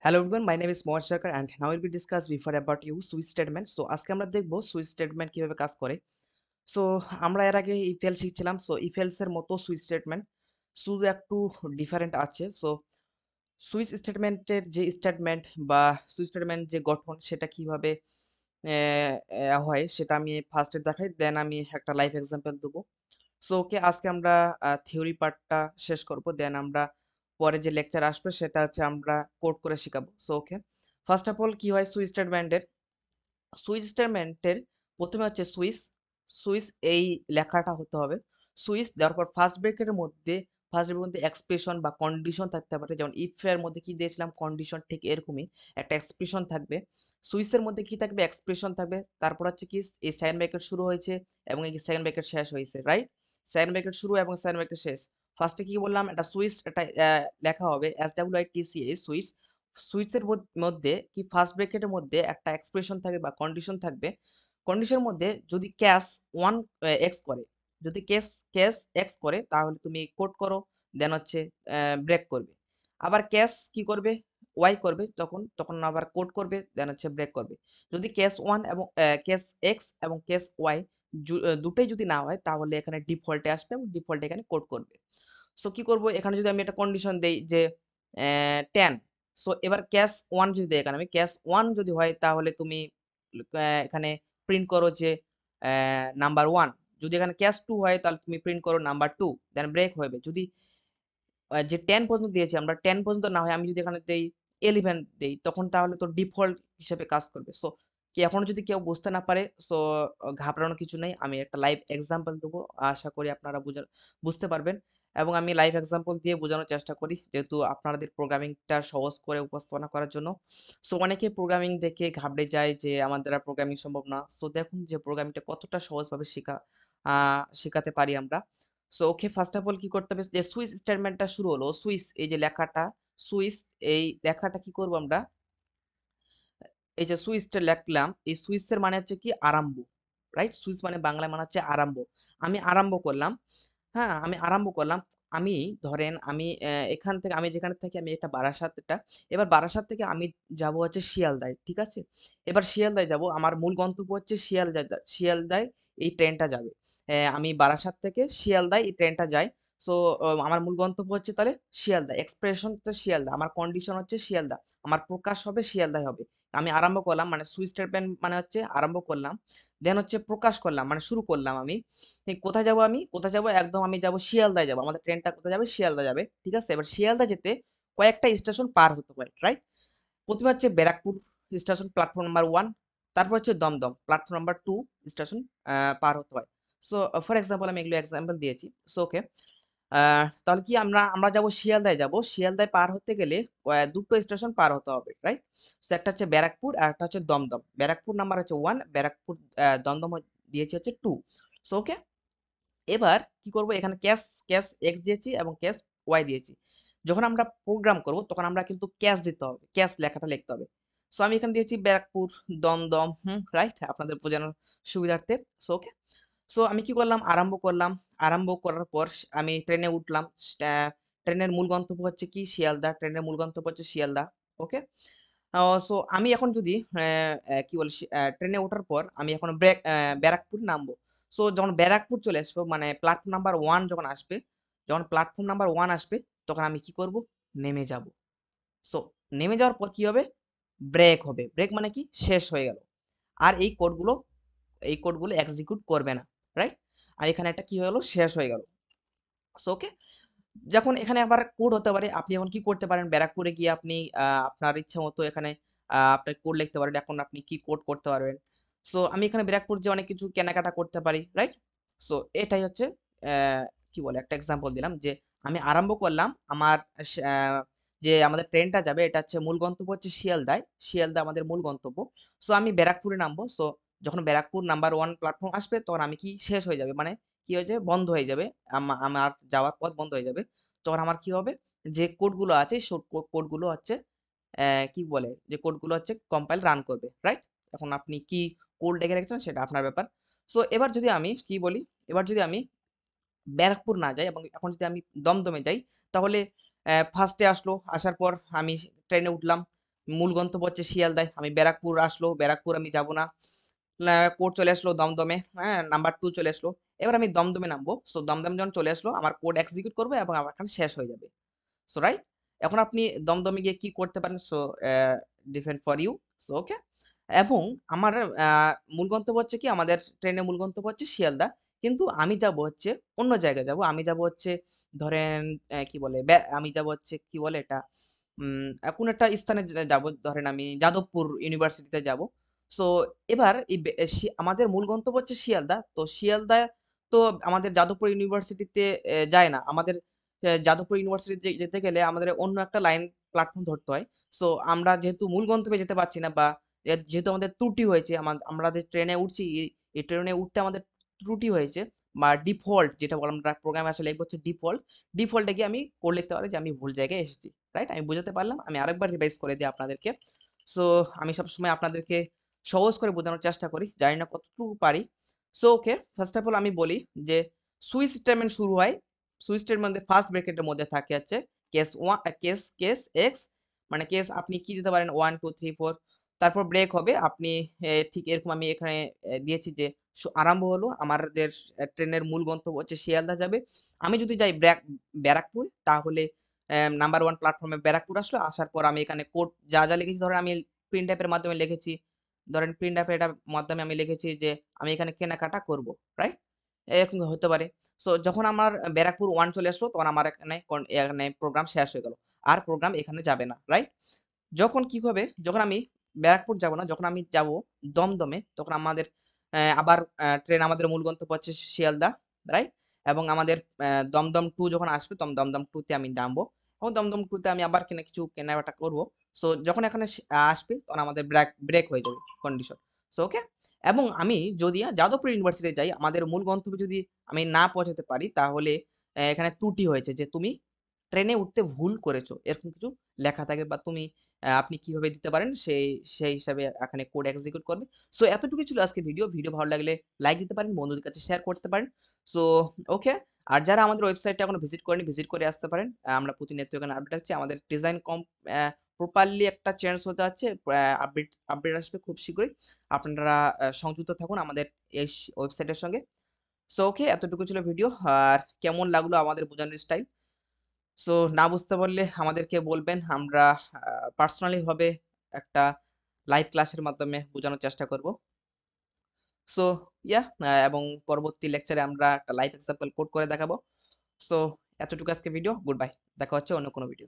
Hello everyone, my name is Mohit Sarkar and now we'll be discuss before about you switch statement. So আজকে আমরা দেখবো switch statement কিভাবে কাজ করে। So আমরা এর আগে if else শিখছিলাম। সো if else এর মতো সুইচ স্টেটমেন্ট শুধু একটু ডিফারেন্ট আছে। সো সুইচ স্টেটমেন্টের যে স্টেটমেন্ট বা সুইচ স্টেটমেন্ট যে গঠন সেটা কিভাবে হয় সেটা আমি ফার্স্টে দেখাই, দেন আমি একটা লাইভ এক্সাম্পল দেবো। সো ওকে, আজকে আমরা থিওরি পার্টটা শেষ করব, দেন আমরা পরে যে লেকচার আসবে সেটা হচ্ছে আমরা কোড করে শেখাবো। So okay, first of all কি হয় সুইচ স্টেটমেন্টের। সুইচ স্টেটমেন্টের প্রথমে হচ্ছে সুইচ। সুইচ এই লেখাটা হতে হবে। সুইচ দেওয়ার পর ফার্স্ট ব্রেকের মধ্যে এক্সপ্রেশন বা কন্ডিশন থাকতে পারে, যেমন ইফ এর মধ্যে কি দিয়েছিলাম কন্ডিশন, ঠিক এরকমই একটা এক্সপ্রেশন থাকবে। সুইচের মধ্যে কি থাকবে এক্সপ্রেশন থাকবে, তারপর হচ্ছে কি এই সেকেন্ড ব্রেকেট শুরু হয়েছে এবং এই সেকেন্ড ব্রেকেট শেষ হয়েছে, রাইট? সেকেন্ড ব্রেকেট শুরু এবং সেকেন্ড ব্রেকেট শেষ। ফার্স্টে কি বললাম, একটা সুইচ এটা লেখা হবে SWITCH সুইচ। সুইচের মধ্যে কি ফার্স্ট ব্র্যাকেটের মধ্যে একটা এক্সপ্রেশন থাকবে বা কন্ডিশন থাকবে। কন্ডিশনের মধ্যে যদি ক্যাশ 1 এক্স করে, যদি ক্যাশ এক্স করে তাহলে তুমি কোড করো, দেন হচ্ছে ব্রেক করবে। আবার ক্যাশ কি করবে ওয়াই করবে, তখন তখন আবার কোড করবে, দেন হচ্ছে ব্রেক করবে। যদি ক্যাশ 1 এবং ক্যাশ এক্স এবং ক্যাশ ওয়াই দুটোই যদি না হয় তাহলে এখানে ডিফল্টে আসবে এবং ডিফল্টে এখানে কোড করবে। সো কি করব, এখানে যদি আমি একটা কন্ডিশন দেই যে 10। সো এবার ক্যাশ 1 যদি দেই, এখানে আমি ক্যাশ 1 যদি হয় তাহলে তুমি এখানে প্রিন্ট করো যে নাম্বার 1। যদি এখানে ক্যাশ 2 হয় তাহলে তুমি প্রিন্ট করো নাম্বার 2, দেন ব্রেক হবে। যদি যে 10 পর্যন্ত দিয়েছি আমরা 10 পর্যন্ত না হয় আমি যদি এখানে দেই 11 দেই, তখন তাহলে তো ডিফল্ট হিসেবে কাজ করবে। সো কি এখনো যদি কেউ বুঝতে না পারে, সো ঘাবড়ানোর কিছু নেই, আমি একটা লাইভ এক্সাম্পল দেবো, আশা করি আপনারা বুঝতে পারবেন। এবং আমি লাইভ এক্সাম্পল দিয়ে বোঝানোর চেষ্টা করি যেহেতু আপনাদের প্রোগ্রামিংটা সহজ করে উপস্থাপনা করার জন্য। সো অনেকে প্রোগ্রামিং দেখে ঘাবড়ে যায় যে আমার দ্বারা প্রোগ্রামিং সম্ভব না। সো দেখুন যে প্রোগ্রামিংটা কতটা সহজভাবে শেখাতে পারি আমরা। So okay, first of all কি করতে হবে, যে সুইচ স্টেটমেন্টটা শুরু হলো, সুইচ এই যে লেখাটা সুইচ, এই লেখাটা কি করব আমরা, এই যে সুইচটা লিখলাম, এই সুইচের মানে হচ্ছে কি আরম্ভ, রাইট? সুইচ মানে বাংলায় মানে হচ্ছে আরম্ভ। আমি আরম্ভ করলাম, হ্যাঁ আমি আরম্ভ করলাম। আমি ধরেন আমি এখান থেকে, আমি যেখানে থাকি আমি একটা বারাসাত, এটা এবার বারাসাত থেকে আমি যাব হচ্ছে শিয়ালদায়, ঠিক আছে? এবার শিয়ালদায় যাব, আমার মূল গন্তব্য হচ্ছে শিয়ালদায় এই ট্রেনটা যাবে। আমি বারাসাত থেকে শিয়ালদায় এই ট্রেনটা যায়। সো আমার মূল গন্তব্য হচ্ছে তাহলে শিয়ালদা, এক্সপ্রেশনটা শিয়ালদা, আমার কন্ডিশন হচ্ছে শিয়ালদা, আমার প্রকাশ হবে শিয়ালদায় হবে। আমি আরম্ভ করলাম মানে সুইচ স্টেটমেন্ট মানে হচ্ছে আরম্ভ করলাম, দেন হচ্ছে প্রকাশ করলাম মানে শুরু করলাম আমি। কোথায় যাব, আমি কোথায় যাব, একদম আমি যাব শিয়ালদায় যাব, আমাদের ট্রেনটা কোথায় যাবে শিয়ালদা যাবে, ঠিক আছে? এবার শিয়ালদা যেতে কয়েকটা স্টেশন পার হতে হয়, রাইট? প্রথমে হচ্ছে ব্যারাকপুর স্টেশন, প্ল্যাটফর্ম নাম্বার 1। তারপর হচ্ছে দমদম প্ল্যাটফর্ম নাম্বার 2 স্টেশন পার হতে হয়। সো ফর এক্সাম্পল আমি এগুলো এক্সাম্পল দিয়েছি। সো ওকে, তাহলে কি আমরা আমরা যাব শিয়ালদায়, যাব শিয়ালদায় পার হতে গেলে দুটো স্টেশন পার হতে হবে, রাইট? সো একটা হচ্ছে ব্যারাকপুর আর একটা হচ্ছে দমদম। ব্যারাকপুর নাম্বার হচ্ছে 1, ব্যারাকপুর দমদম দিয়েছি হচ্ছে 2। সো ওকে, এবার কি করব, এখানে ক্যাশ ক্যাশ এক্স দিয়েছি এবং ক্যাশ ওয়াই দিয়েছি। যখন আমরা প্রোগ্রাম করব তখন আমরা কিন্তু ক্যাশ দিতে হবে, ক্যাশ লেখাটা লিখতে হবে। সো আমি এখানে দিয়েছি ব্যারাকপুর দমদম, রাইট, আপনাদের বোঝানোর সুবিধার্থে। সো ওকে, সো আমি কি করলাম, আরম্ভ করলাম। আরম্ভ করার পর আমি ট্রেনে উঠলাম। ট্রেনের মূল গন্তব্য হচ্ছে কি শিয়ালদা, ট্রেনের মূল গন্তব্য হচ্ছে শিয়ালদা। ওকে, সো আমি এখন যদি কি বলে ট্রেনে ওঠার পর আমি এখন ব্যারাকপুর নামবো। সো যখন ব্যারাকপুর চলে আসবো মানে প্ল্যাটফর্ম নাম্বার 1 যখন আসবে, যখন প্ল্যাটফর্ম নাম্বার 1 আসবে তখন আমি কি করব, নেমে যাব। সো নেমে যাওয়ার পর কি হবে, ব্রেক হবে। ব্রেক মানে কি শেষ হয়ে গেল। আর এই কোডগুলো এক্সিকিউট করবে না, রাইট? আর এখানে একটা কি হলো, শেষ হয়ে গেল। সো ওকে, যখন এখানে আবার কোড হতে পারে, আপনি এখন কি করতে পারেন, ব্যারাকপুরে গিয়ে আপনি আপনার ইচ্ছা মতো এখানে আপনি কোড লিখতে পারেন। এখন আপনি কি কোড করতে পারবেন। সো আমি এখানে ব্যারাকপুর যে অনেক কিছু কেনাকাটা করতে পারি, রাইট? সো এটাই হচ্ছে কি বলে একটা এক্সাম্পল দিলাম যে আমি আরম্ভ করলাম আমার যে আমাদের ট্রেনটা যাবে এটা হচ্ছে মূল গন্তব্য হচ্ছে শিয়ালদায়, শিয়ালদা আমাদের মূল গন্তব্য। সো আমি ব্যারাকপুরে নামবো। সো যখন ব্যারাকপুর নাম্বার 1 প্ল্যাটফর্ম আসবে তখন আমি কি শেষ হয়ে যাবে মানে কি হয়ে যাবে, বন্ধ হয়ে যাবে, আমার যাওয়ার পথ বন্ধ হয়ে যাবে। তখন আমার কি হবে, যে কোডগুলো আছে সেই কোডগুলো হচ্ছে কি বলে, যে কোডগুলো হচ্ছে কম্পাইল রান করবে, রাইট? এখন আপনি কি কোড লিখে রেখেছেন সেটা আপনার ব্যাপার। সো এবার যদি আমি কি বলি, এবার যদি আমি ব্যারাকপুর না যাই এবং এখন যদি আমি দমদমে যাই তাহলে ফার্স্টে আসলো, আসার পর আমি ট্রেনে উঠলাম। মূল গন্তব্য হচ্ছে শিয়ালদায়, আমি ব্যারাকপুর আসলো, ব্যারাকপুর আমি যাব না। কোড চলে আসলো দমদমে, হ্যাঁ? নাম্বার 2 চলে আসলো। এবার আমি দমদমে নামবো। সো দমদমে যখন চলে আসলো, আমার কোড এক্সিকিউট করব এবং আমার এখানে শেষ হয়ে যাবে। So right? এখন আপনি দমদমে গিয়ে কি করতে পারেন? So different for you. So okay. এবং আমার আ মূল গন্তব্য হচ্ছে কি? আমাদের ট্রেনের মূল গন্তব্য হচ্ছে শিয়ালদা। কিন্তু আমি যাবো হচ্ছে অন্য জায়গায় যাবো। আমি যাবো হচ্ছে ধরেন কি বলে? আমি যাবো হচ্ছে কি বলে এটা? কোন একটা স্থানে যাবো। ধরেন আমি যাদবপুর ইউনিভার্সিটিতে যাবো। সো এবার এই আমাদের মূল গন্তব্য হচ্ছে শিয়ালদা। তো শিয়ালদা তো আমাদের যাদবপুর ইউনিভার্সিটিতে যায় না। আমাদের যাদবপুর ইউনিভার্সিটিতে যেতে গেলে আমাদের অন্য একটা লাইন প্ল্যাটফর্ম ধরতে হয়। সো আমরা যেহেতু মূল গন্তব্যে যেতে পারছি না বা যেহেতু আমাদের ত্রুটি হয়েছে, আমরা যে ট্রেনে উঠছি, এই ট্রেনে উঠতে আমাদের ত্রুটি হয়েছে বা ডিফল্ট যেটা বলে আমরা প্রোগ্রামে আসলে লিখবো হচ্ছে ডিফল্ট। ডিফল্টে গিয়ে আমি কোড লিখতে পারি যে আমি ভুল জায়গায় এসেছি। রাইট? আমি বুঝাতে পারলাম। আমি আরেকবার রিভাইজ করে দিই আপনাদেরকে। সো আমি সবসময় আপনাদেরকে সহজ করে বোঝানোর চেষ্টা করি। জানি না কতটুকু পারি। So okay, first of all আমি বলি যে সুইচ স্টেটমেন্ট শুরু হয়। সুইচটার মধ্যে ফার্স্ট ব্র্যাকেটের মধ্যে থাকে হচ্ছে কেস এক্স, মানে কেস আপনি কি দিতে পারেন 1 2 3 4, তারপর ব্রেক হবে আপনি ঠিক এরকম আমি এখানে দিয়েছি যে আরম্ভ হলো আমাদের ট্রেনের মূল গন্তব্য হচ্ছে শিয়ালদা যাবে। আমি যদি যাই ব্যারাকপুর তাহলে নাম্বার 1 প্ল্যাটফর্মে ব্যারাকপুর আসলো। আসার পর আমি এখানে কোড যা লিখেছি ধরেন আমি প্রিন্ট এর মাধ্যমে লিখেছি। ধরেন প্রিন্ট এর মাধ্যমে আমি লিখেছি যে আমি এখানে কেনাকাটা করব। রাইট? এরকম হতে পারে। সো যখন আমার ব্যারাকপুর 1 চলে আসলো তখন আমার এখানে প্রোগ্রাম শেষ হয়ে গেল। আর প্রোগ্রাম এখানে যাবে না। রাইট? যখন কি হবে, যখন আমি ব্যারাকপুর যাব না, যখন আমি যাব দমদমে, তখন আমাদের আবার ট্রেন আমাদের মূল গন্তব্য হচ্ছে শিয়ালদা, রাইট? এবং আমাদের দমদম 2 যখন আসবে, তখন দমদম 2 তে আমি নামবো। এবং দমদম 2 তে আমি আবার কিছু কেনাকাটা করব। সো যখন এখানে আসবে, তখন আমাদের ব্রেক হয়ে যাবে কন্ডিশন। So okay? এবং আমি যদি যাদবপুর ইউনিভার্সিটি যাই, আমাদের মূল গন্তব্যে যদি আমি না পৌঁছাতে পারি, তাহলে এখানে ত্রুটি হয়েছে যে তুমি ট্রেনে উঠতে ভুল করেছো। এরকম কিছু লেখা থাকে বা আপনি কিভাবে দিতে পারেন সেই হিসাবে এখানে কোড এক্সিকিউট করবে। সো এতটুকুই ছিল আজকের ভিডিও। ভিডিও ভালো লাগলে লাইক দিতে পারেন, বন্ধুদের কাছে শেয়ার করতে পারেন। So okay. আর যারা আমাদের ওয়েবসাইটটা এখনো ভিজিট করেনি, ভিজিট করে আসতে পারেন। আমরা প্রতিনিয়ত এখানে আপডেট আছে। আমাদের ডিজাইন প্রপারলি একটা চেঞ্জ হতে যাচ্ছে। আপডেট আসবে খুব শীঘ্রই। আপনারা সংযুক্ত থাকুন আমাদের এই ওয়েবসাইটের সঙ্গে। সো ওকে, এতটুকু ছিল ভিডিও। আর কেমন লাগলো আমাদের বোঝানোর স্টাইল? সো না বুঝতে পারলে আমাদেরকে বলবেন। আমরা পার্সোনালি ভাবে একটা লাইভ ক্লাসের মাধ্যমে বোঝানোর চেষ্টা করব। সো এবং পরবর্তী লেকচারে আমরা একটা লাইভ এক্সাম্পল কোড করে দেখাবো। সো এতটুকু আজকে ভিডিও। Good bye. দেখা হচ্ছে অন্য কোনো ভিডিও।